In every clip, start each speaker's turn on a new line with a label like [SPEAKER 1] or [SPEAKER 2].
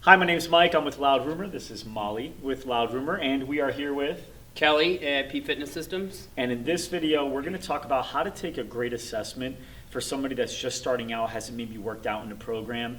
[SPEAKER 1] Hi, my name's Mike. I'm with Loud Rumor. This is Molly with Loud Rumor, and we are here with.
[SPEAKER 2] Kelly at P Fitness Systems.
[SPEAKER 1] And in this video, we're going to talk about how to take a great assessment for somebody that's just starting out, hasn't maybe worked out in the program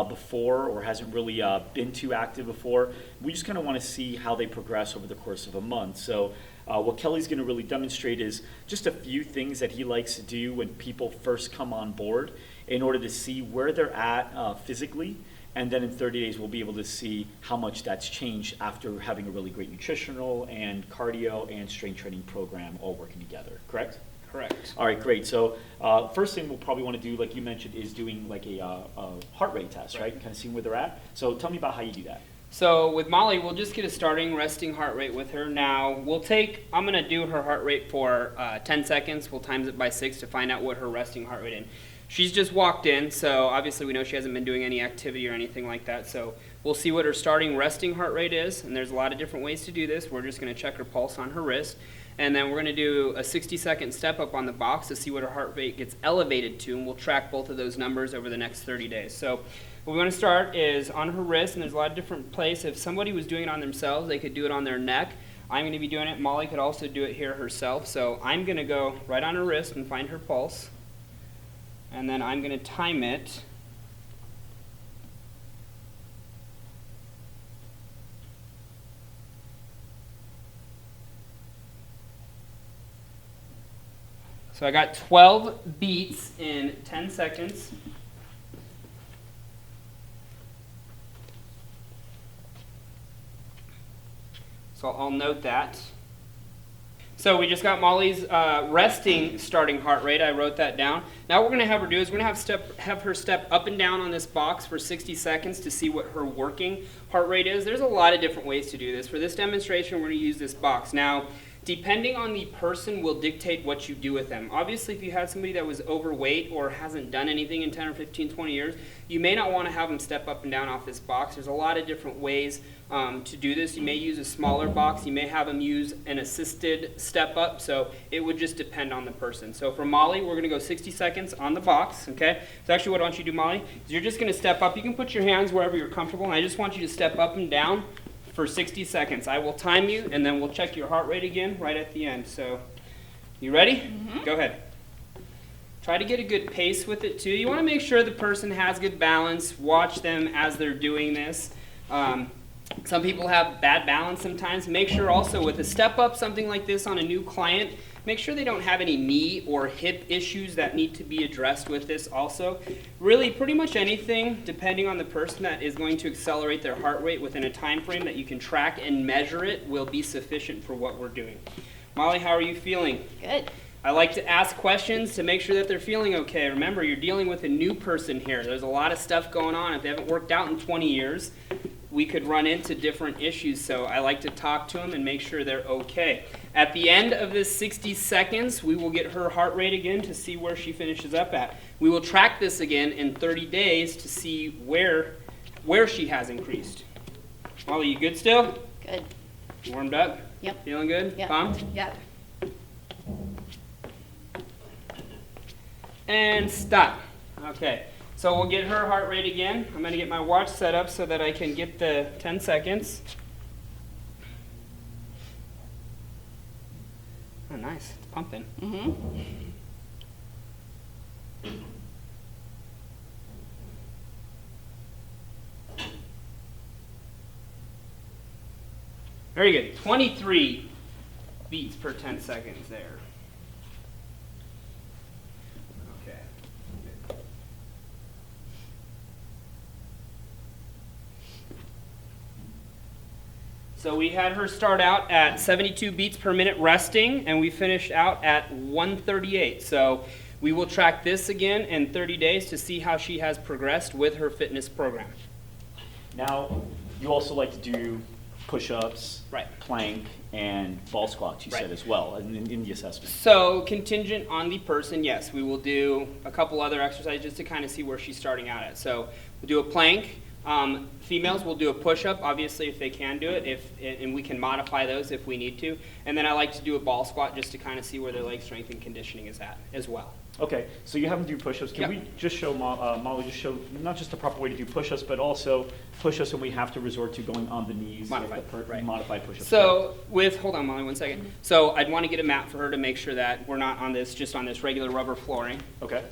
[SPEAKER 1] before, or hasn't really been too active before. We just kind of want to see how they progress over the course of a month. So what Kelly's going to really demonstrate is just a few things that he likes to do when people first come on board in order to see where they're at physically. And then in 30 days, we'll be able to see how much that's changed after having a really great nutritional and cardio and strength training program all working together, correct?
[SPEAKER 2] Correct.
[SPEAKER 1] All right, great. So first thing we'll probably want to do, like you mentioned, is doing like a heart rate test, right? Kind of seeing where they're at. So tell me about how you do that.
[SPEAKER 2] So with Molly, we'll just get a starting resting heart rate with her. Now, I'm going to do her heart rate for 10 seconds. We'll times it by 6 to find out what her resting heart rate is. She's just walked in, so obviously we know she hasn't been doing any activity or anything like that. So we'll see what her starting resting heart rate is, and there's a lot of different ways to do this. We're just going to check her pulse on her wrist, and then we're going to do a 60-second step up on the box to see what her heart rate gets elevated to, and we'll track both of those numbers over the next 30 days. So what we want to start is on her wrist, and there's a lot of different places. If somebody was doing it on themselves, they could do it on their neck. I'm going to be doing it. Molly could also do it here herself. So I'm going to go right on her wrist and find her pulse. And then I'm going to time it. So I got 12 beats in 10 seconds. So I'll note that. So we just got Molly's resting starting heart rate. I wrote that down. Now what we're going to have her do is we're going to have her step up and down on this box for 60 seconds to see what her working heart rate is. There's a lot of different ways to do this. For this demonstration, we're going to use this box. Now, depending on the person will dictate what you do with them. Obviously, if you had somebody that was overweight or hasn't done anything in 10 or 15, 20 years, you may not want to have them step up and down off this box. There's a lot of different ways to do this. You may use a smaller box. You may have them use an assisted step up. So it would just depend on the person. So for Molly, we're going to go 60 seconds on the box. Okay. So actually what I want you to do, Molly, is you're just going to step up. You can put your hands wherever you're comfortable. And I just want you to step up and down for 60 seconds. I will time you, and then we'll check your heart rate again right at the end. So you ready? Mm-hmm. Go ahead. Try to get a good pace with it too. You want to make sure the person has good balance. Watch them as they're doing this. Some people have bad balance sometimes. Make sure also with a step up, something like this on a new client, make sure they don't have any knee or hip issues that need to be addressed with this also. Really, pretty much anything, depending on the person, that is going to accelerate their heart rate within a time frame that you can track and measure it will be sufficient for what we're doing. Molly, how are you feeling?
[SPEAKER 3] Good.
[SPEAKER 2] I like to ask questions to make sure that they're feeling okay. Remember, you're dealing with a new person here. There's a lot of stuff going on. If they haven't worked out in 20 years, we could run into different issues. So I like to talk to them and make sure they're okay. At the end of this 60 seconds, we will get her heart rate again to see where she finishes up at. We will track this again in 30 days to see where she has increased. Molly, you good still?
[SPEAKER 3] Good.
[SPEAKER 2] Warmed up?
[SPEAKER 3] Yep.
[SPEAKER 2] Feeling good?
[SPEAKER 3] Yep.
[SPEAKER 2] Pumped?
[SPEAKER 3] Yep.
[SPEAKER 2] And stop. Okay. So we'll get her heart rate again. I'm going to get my watch set up so that I can get the 10 seconds. Oh, nice. It's pumping.
[SPEAKER 3] Mm-hmm.
[SPEAKER 2] Very good. 23 beats per 10 seconds there. Okay. So we had her start out at 72 beats per minute resting, and we finished out at 138. So we will track this again in 30 days to see how she has progressed with her fitness program.
[SPEAKER 1] Now, you also like to do push-ups,
[SPEAKER 2] Right.
[SPEAKER 1] plank, and ball squats, you
[SPEAKER 2] Right.
[SPEAKER 1] said as well, in the assessment.
[SPEAKER 2] So contingent on the person, yes, we will do a couple other exercises just to kind of see where she's starting out at. So we'll do a plank. Females will do a push-up, obviously, if they can do it, and we can modify those if we need to. And then I like to do a ball squat just to kind of see where their leg strength and conditioning is at as well.
[SPEAKER 1] Okay, so you have them do push-ups. Can
[SPEAKER 2] Yeah.
[SPEAKER 1] we just show Molly, just show not just the proper way to do push-ups, but also push-ups when we have to resort to going on the knees.
[SPEAKER 2] Modified, right.
[SPEAKER 1] Modified push-ups.
[SPEAKER 2] So hold on Molly 1 second. So I'd want to get a mat for her to make sure that we're not on this, just on this regular rubber flooring,
[SPEAKER 1] Okay.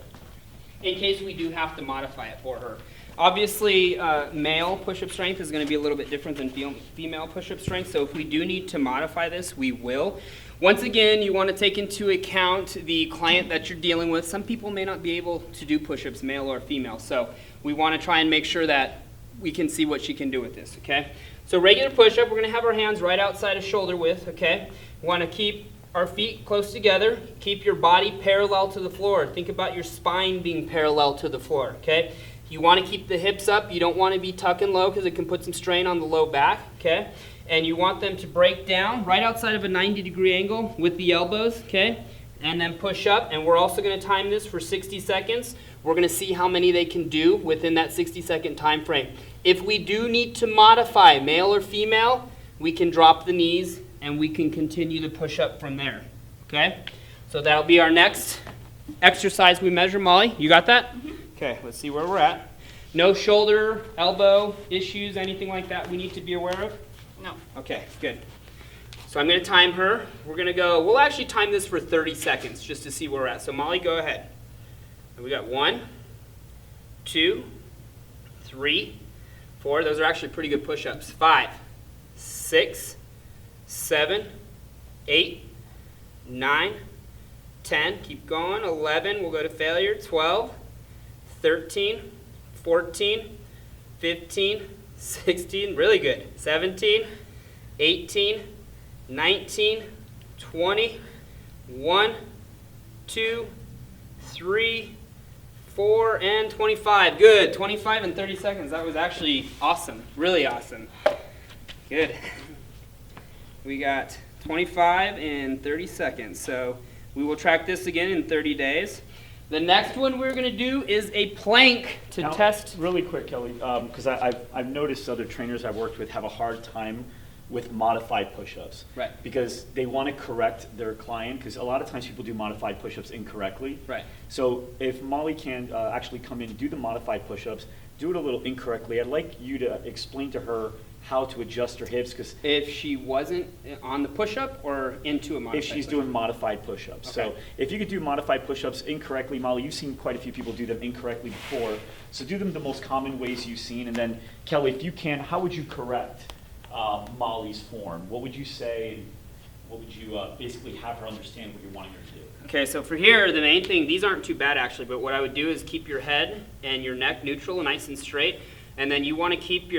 [SPEAKER 2] in case we do have to modify it for her. Obviously, male push-up strength is going to be a little bit different than female push-up strength, so if we do need to modify this, we will. Once again, you want to take into account the client that you're dealing with. Some people may not be able to do push-ups, male or female, so we want to try and make sure that we can see what she can do with this, okay? So regular push-up, we're going to have our hands right outside of shoulder width, okay? We want to keep our feet close together. Keep your body parallel to the floor. Think about your spine being parallel to the floor, okay? You want to keep the hips up. You don't want to be tucking low because it can put some strain on the low back, okay? And you want them to break down right outside of a 90-degree angle with the elbows, okay? And then push up. And we're also going to time this for 60 seconds. We're going to see how many they can do within that 60-second time frame. If we do need to modify male or female, we can drop the knees and we can continue the push-up from there, okay? So that'll be our next exercise we measure. Molly, you got that? Okay, let's see where we're at. No shoulder, elbow issues, anything like that we need to be aware of?
[SPEAKER 3] No.
[SPEAKER 2] Okay, good. So I'm going to time her. We're going to go, we'll actually time this for 30 seconds just to see where we're at. So Molly, go ahead. And we got 1, 2, 3, 4. Those are actually pretty good push-ups. 5, 6, 7, 8, 9, 10. Keep going. 11. We'll go to failure. 12, 13, 14, 15, 16. Really good. 17, 18, 19, 20, 1, 2, 3, 4, and 25. Good. 25 and 30 seconds. That was actually awesome. Really awesome. Good. We got 25 and 30 seconds. So we will track this again in 30 days. The next one we're going to do is a plank to
[SPEAKER 1] Now,
[SPEAKER 2] test.
[SPEAKER 1] Really quick, Kelly, because I've noticed other trainers I've worked with have a hard time with modified push-ups.
[SPEAKER 2] Right.
[SPEAKER 1] Because they want to correct their client, because a lot of times people do modified push-ups incorrectly.
[SPEAKER 2] Right.
[SPEAKER 1] So if Molly can actually come in and do the modified push-ups, do it a little incorrectly, I'd like you to explain to her how to adjust her hips, because
[SPEAKER 2] If she wasn't on the push-up or into a modified
[SPEAKER 1] if she's
[SPEAKER 2] push-up?
[SPEAKER 1] doing modified push-ups. So
[SPEAKER 2] Okay.
[SPEAKER 1] if you could do modified push-ups incorrectly, Molly, you've seen quite a few people do them incorrectly before. So do them the most common ways you've seen. And then, Kelly, if you can, how would you correct Molly's form? What would you say? What would you basically have her understand what you're wanting her to do?
[SPEAKER 2] Okay, so for here, the main thing, these aren't too bad actually, but what I would do is keep your head and your neck neutral and nice and straight. And then you want to keep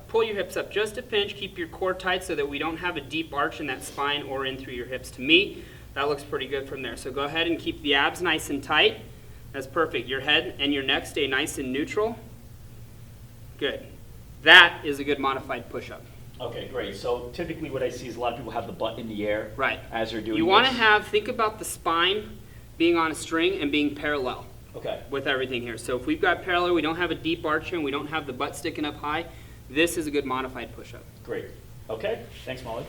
[SPEAKER 2] pull your hips up just a pinch, keep your core tight so that we don't have a deep arch in that spine or in through your hips. To me, that looks pretty good from there. So go ahead and keep the abs nice and tight. That's perfect. Your head and your neck stay nice and neutral. Good. That is a good modified push-up.
[SPEAKER 1] Okay, great. So typically what I see is a lot of people have the butt in the air
[SPEAKER 2] Right.
[SPEAKER 1] as they're doing
[SPEAKER 2] You want to
[SPEAKER 1] this.
[SPEAKER 2] think about the spine being on a string and being parallel
[SPEAKER 1] Okay.
[SPEAKER 2] with everything here. So if we've got parallel, we don't have a deep arch here, and we don't have the butt sticking up high, this is a good modified push-up.
[SPEAKER 1] Great. Okay, thanks, Molly.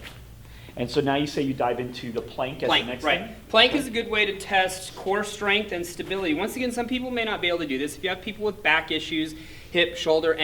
[SPEAKER 1] And so now you say you dive into the plank as
[SPEAKER 2] Plank,
[SPEAKER 1] the next
[SPEAKER 2] right.
[SPEAKER 1] thing?
[SPEAKER 2] Plank is a good way to test core strength and stability. Once again, some people may not be able to do this. If you have people with back issues, hip, shoulder,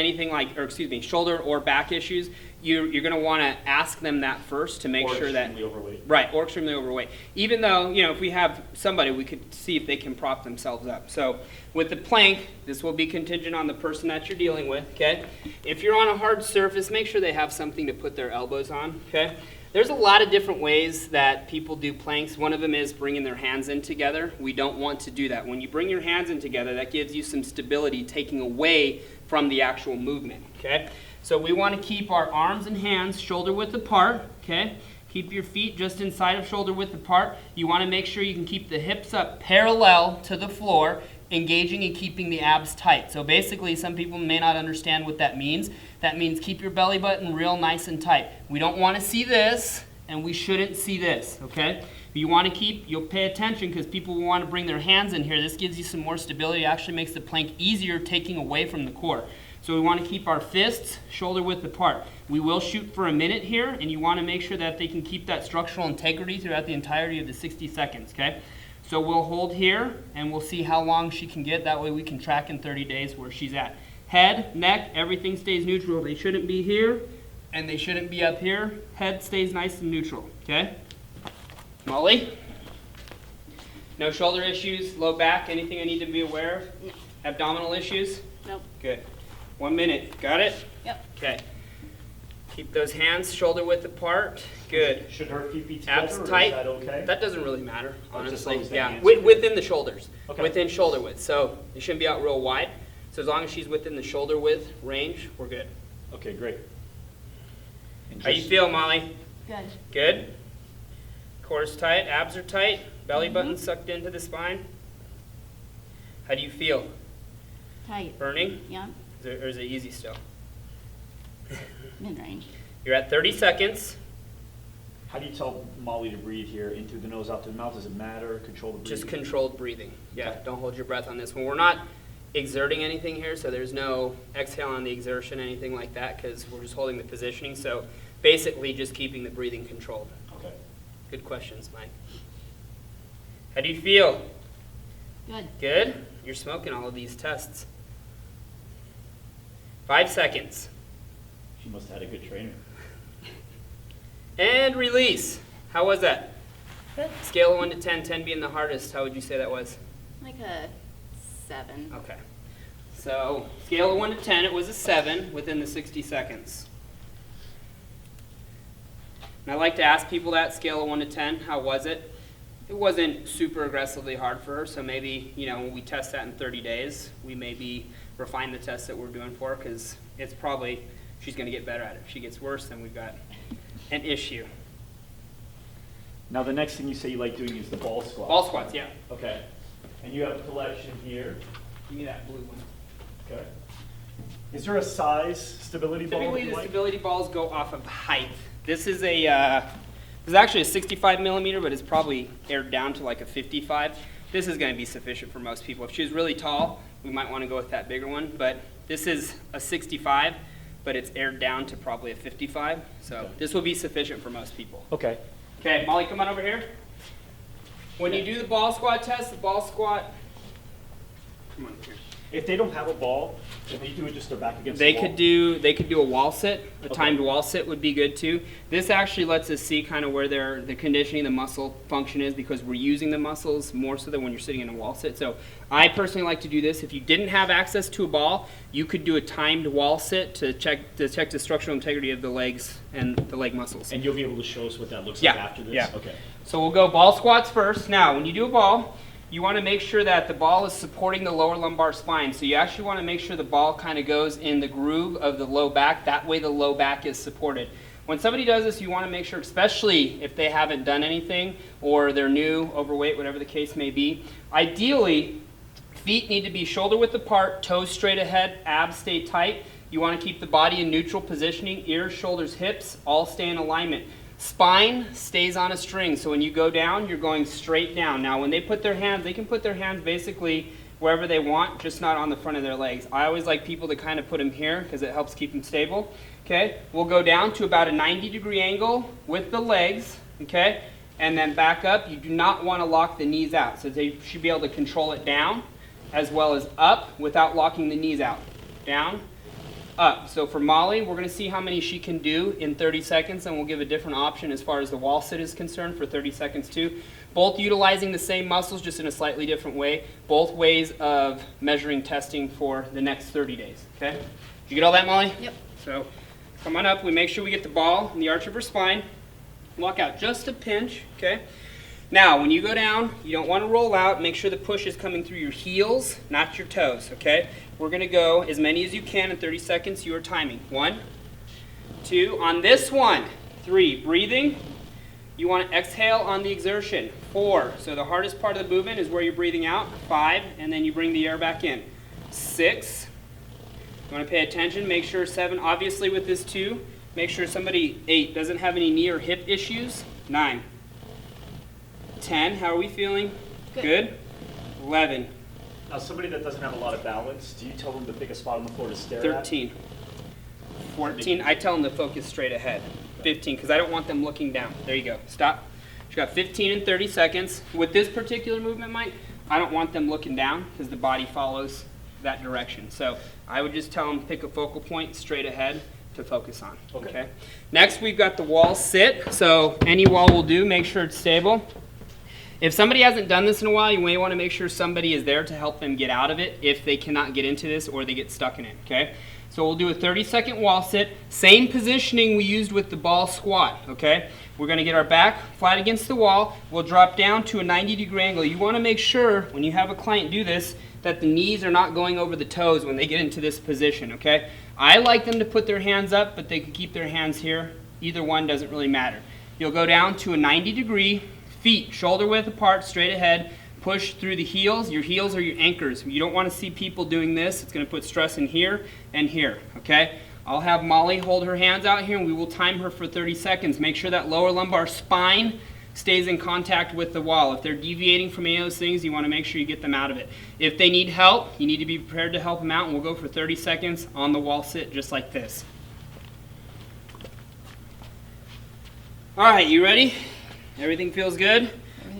[SPEAKER 2] shoulder or back issues, you're going to want to ask them that first to make
[SPEAKER 1] Or
[SPEAKER 2] sure that
[SPEAKER 1] extremely overweight.
[SPEAKER 2] Right, or extremely overweight. Even though, if we have somebody, we could see if they can prop themselves up. So with the plank, this will be contingent on the person that you're dealing with, okay? If you're on a hard surface, make sure they have something to put their elbows on, okay? There's a lot of different ways that people do planks. One of them is bringing their hands in together. We don't want to do that. When you bring your hands in together, that gives you some stability, taking away from the actual movement, okay? So we want to keep our arms and hands shoulder width apart, okay? Keep your feet just inside of shoulder width apart. You want to make sure you can keep the hips up parallel to the floor, engaging and keeping the abs tight. So basically, some people may not understand what that means. That means keep your belly button real nice and tight. We don't want to see this, and we shouldn't see this, okay? You want to you'll pay attention because people will want to bring their hands in here. This gives you some more stability. It actually makes the plank easier, taking away from the core. So we want to keep our fists shoulder width apart. We will shoot for a minute here, and you want to make sure that they can keep that structural integrity throughout the entirety of the 60 seconds, okay? So we'll hold here, and we'll see how long she can get. That way we can track in 30 days where she's at. Head, neck, everything stays neutral. They shouldn't be here, and they shouldn't be up here. Head stays nice and neutral, okay? Molly? No shoulder issues, low back, anything I need to be aware of?
[SPEAKER 3] No.
[SPEAKER 2] Abdominal issues?
[SPEAKER 3] Nope.
[SPEAKER 2] Good. 1 minute, got it?
[SPEAKER 3] Yep.
[SPEAKER 2] Okay. Keep those hands shoulder width apart. Good.
[SPEAKER 1] Should her feet be together,
[SPEAKER 2] Abs
[SPEAKER 1] or is
[SPEAKER 2] tight.
[SPEAKER 1] that okay?
[SPEAKER 2] That doesn't really matter,
[SPEAKER 1] Oh, just as
[SPEAKER 2] honestly.
[SPEAKER 1] long as the
[SPEAKER 2] Yeah,
[SPEAKER 1] hands are good.
[SPEAKER 2] within the shoulders,
[SPEAKER 1] Okay.
[SPEAKER 2] within shoulder width. So they shouldn't be out real wide. So as long as she's within the shoulder width range, we're good.
[SPEAKER 1] Okay, great. And
[SPEAKER 2] How you
[SPEAKER 1] just-
[SPEAKER 2] feel, Molly?
[SPEAKER 3] Good.
[SPEAKER 2] Good? Core's tight, abs are tight, belly
[SPEAKER 3] Mm-hmm.
[SPEAKER 2] button sucked into the spine. How do you feel?
[SPEAKER 3] Tight.
[SPEAKER 2] Burning?
[SPEAKER 3] Yep.
[SPEAKER 2] Or is it easy still?
[SPEAKER 3] Mid-range.
[SPEAKER 2] You're at 30 seconds.
[SPEAKER 1] How do you tell Molly to breathe here? In through the nose, out through the mouth? Does it matter? Control the breathing?
[SPEAKER 2] Just controlled breathing. Yeah,
[SPEAKER 1] Okay.
[SPEAKER 2] don't hold your breath on this one. We're not exerting anything here, so there's no exhale on the exertion, anything like that, because we're just holding the positioning. So basically just keeping the breathing controlled.
[SPEAKER 1] Okay.
[SPEAKER 2] Good questions, Mike. How do you feel?
[SPEAKER 3] Good.
[SPEAKER 2] Good? You're smoking all of these tests. 5 seconds.
[SPEAKER 1] She must have had a good trainer.
[SPEAKER 2] And release. How was that?
[SPEAKER 3] Good.
[SPEAKER 2] Scale of 1 to 10, 10 being the hardest. How would you say that was?
[SPEAKER 3] Like a 7.
[SPEAKER 2] Okay. So, scale of 1 to 10, it was a 7 within the 60 seconds. And I like to ask people that, scale of 1 to 10, how was it? It wasn't super aggressively hard for her, so maybe, when we test that in 30 days, we maybe refine the test that we're doing for her, because it's probably, she's going to get better at it. If she gets worse, then we've got an issue.
[SPEAKER 1] Now, the next thing you say you like doing is the ball squat.
[SPEAKER 2] Ball squats, yeah.
[SPEAKER 1] Okay. And you have a collection here.
[SPEAKER 2] Give me that blue one.
[SPEAKER 1] Okay. Is there a size stability ball
[SPEAKER 2] Typically,
[SPEAKER 1] you
[SPEAKER 2] the
[SPEAKER 1] like?
[SPEAKER 2] stability balls go off of height. This is actually a 65 millimeter, but it's probably aired down to like a 55. This is going to be sufficient for most people. If she was really tall, we might want to go with that bigger one, but this is a 65, but it's aired down to probably a 55, so
[SPEAKER 1] Okay.
[SPEAKER 2] this will be sufficient for most people.
[SPEAKER 1] Okay.
[SPEAKER 2] Okay, Molly, come on over here. When you do the ball squat test, the ball squat, come on here.
[SPEAKER 1] If they don't have a ball, can they do it just their back against
[SPEAKER 2] They
[SPEAKER 1] the wall?
[SPEAKER 2] could do a wall sit. A
[SPEAKER 1] Okay.
[SPEAKER 2] timed wall sit would be good too. This actually lets us see kind of where the conditioning, the muscle function is, because we're using the muscles more so than when you're sitting in a wall sit. So I personally like to do this. If you didn't have access to a ball, you could do a timed wall sit to check the structural integrity of the legs and the leg muscles.
[SPEAKER 1] And you'll be able to show us what that looks
[SPEAKER 2] Yeah,
[SPEAKER 1] like after this?
[SPEAKER 2] yeah.
[SPEAKER 1] Okay.
[SPEAKER 2] So we'll go ball squats first. Now, when you do a ball, you want to make sure that the ball is supporting the lower lumbar spine. So you actually want to make sure the ball kind of goes in the groove of the low back. That way the low back is supported. When somebody does this, you want to make sure, especially if they haven't done anything or they're new, overweight, whatever the case may be, ideally, feet need to be shoulder width apart, toes straight ahead, abs stay tight. You want to keep the body in neutral positioning, ears, shoulders, hips, all stay in alignment. Spine stays on a string, so when you go down, you're going straight down. Now, when they put their hands, they can put their hands basically wherever they want, just not on the front of their legs. I always like people to kind of put them here because it helps keep them stable. Okay, we'll go down to about a 90-degree angle with the legs, okay, and then back up. You do not want to lock the knees out, so they should be able to control it down as well as up without locking the knees out. Down, up. So for Molly, we're going to see how many she can do in 30 seconds, and we'll give a different option as far as the wall sit is concerned for 30 seconds too. Both utilizing the same muscles, just in a slightly different way. Both ways of measuring testing for the next 30 days. Okay? Did you get all that, Molly?
[SPEAKER 3] Yep.
[SPEAKER 2] So come on up. We make sure we get the ball in the arch of her spine. Walk out just a pinch. Okay? Now, when you go down, you don't want to roll out. Make sure the push is coming through your heels, not your toes, okay? We're going to go as many as you can in 30 seconds. You are timing. 1, 2. On this one, 3. Breathing. You want to exhale on the exertion. 4. So the hardest part of the movement is where you're breathing out. 5. And then you bring the air back in. 6. You want to pay attention. Make sure 7. Obviously with this 2, make sure somebody, 8, doesn't have any knee or hip issues. 9. 10, how are we feeling? Good. 11.
[SPEAKER 1] Now, somebody that doesn't have a lot of balance, do you tell them to pick a spot on the floor to stare
[SPEAKER 2] 13. 14, I tell them to focus straight ahead. 15, because I don't want them looking down. There you go. Stop. She's got 15 and 30 seconds. With this particular movement, Mike, I don't want them looking down because the body follows that direction. So I would just tell them pick a focal point straight ahead to focus on. Okay. Next, we've got the wall sit. So any wall will do. Make sure it's stable. If somebody hasn't done this in a while, you may want to make sure somebody is there to help them get out of it if they cannot get into this or they get stuck in it. Okay. So we'll do a 30-second wall sit. Same positioning we used with the ball squat. Okay. We're going to get our back flat against the wall. We'll drop down to a 90-degree angle. You want to make sure when you have a client do this that the knees are not going over the toes when they get into this position, okay? I like them to put their hands up, but they can keep their hands here. Either one doesn't really matter. You'll go down to a 90-degree, feet shoulder width apart, straight ahead, push through the heels. Your heels are your anchors. You don't want to see people doing this. It's going to put stress in here and here, okay? I'll have Molly hold her hands out here, and we will time her for 30 seconds. Make sure that lower lumbar spine stays in contact with the wall. If they're deviating from any of those things, you want to make sure you get them out of it. If they need help, you need to be prepared to help them out, and we'll go for 30 seconds on the wall sit just like this. All right, you ready? Everything feels good?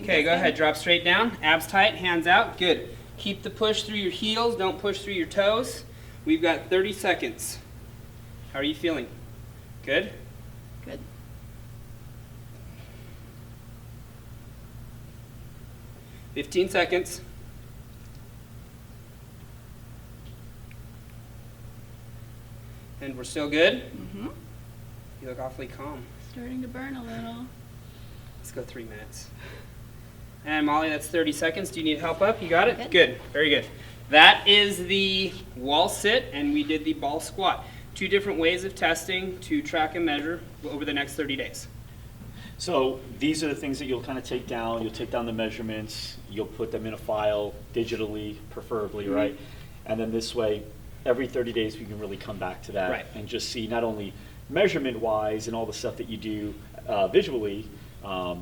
[SPEAKER 2] Okay, go ahead, drop straight down, abs tight, hands out, good. Keep the push through your heels, don't push through your toes. We've got 30 seconds. How are you feeling? Good?
[SPEAKER 3] Good.
[SPEAKER 2] "15 seconds. And we're still good?
[SPEAKER 3] Mm-hmm.
[SPEAKER 2] You look awfully calm.
[SPEAKER 3] Starting to burn a little.
[SPEAKER 2] Let's go 3 minutes. And Molly, that's 30 seconds. Do you need help up? You got it?
[SPEAKER 3] Good.
[SPEAKER 2] Good. Very good. That is the wall sit, and we did the ball squat. 2 different ways of testing to track and measure over the next 30 days.
[SPEAKER 1] So these are the things that you'll kind of take down. You'll take down the measurements. You'll put them in a file digitally, preferably,
[SPEAKER 2] Mhm.
[SPEAKER 1] right? And then this way, every 30 days, we can really come back to that
[SPEAKER 2] Right.
[SPEAKER 1] and just see not only measurement-wise and all the stuff that you do visually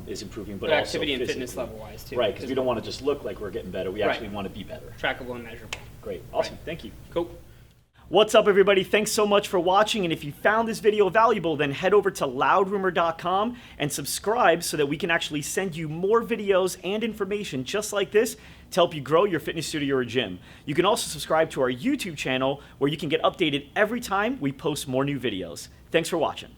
[SPEAKER 1] is improving, but
[SPEAKER 2] But
[SPEAKER 1] also
[SPEAKER 2] activity and
[SPEAKER 1] physically.
[SPEAKER 2] fitness level-wise, too.
[SPEAKER 1] Right, because we don't want to just look like we're getting better. We
[SPEAKER 2] Right.
[SPEAKER 1] actually want to be better.
[SPEAKER 2] Trackable and measurable.
[SPEAKER 1] Great. Awesome.
[SPEAKER 2] Right.
[SPEAKER 1] Thank you.
[SPEAKER 2] Cool.
[SPEAKER 1] What's up, everybody? Thanks so much for watching, and if you found this video valuable, then head over to loudrumor.com and subscribe so that we can actually send you more videos and information just like this to help you grow your fitness studio or gym. You can also subscribe to our YouTube channel where you can get updated every time we post more new videos. Thanks for watching.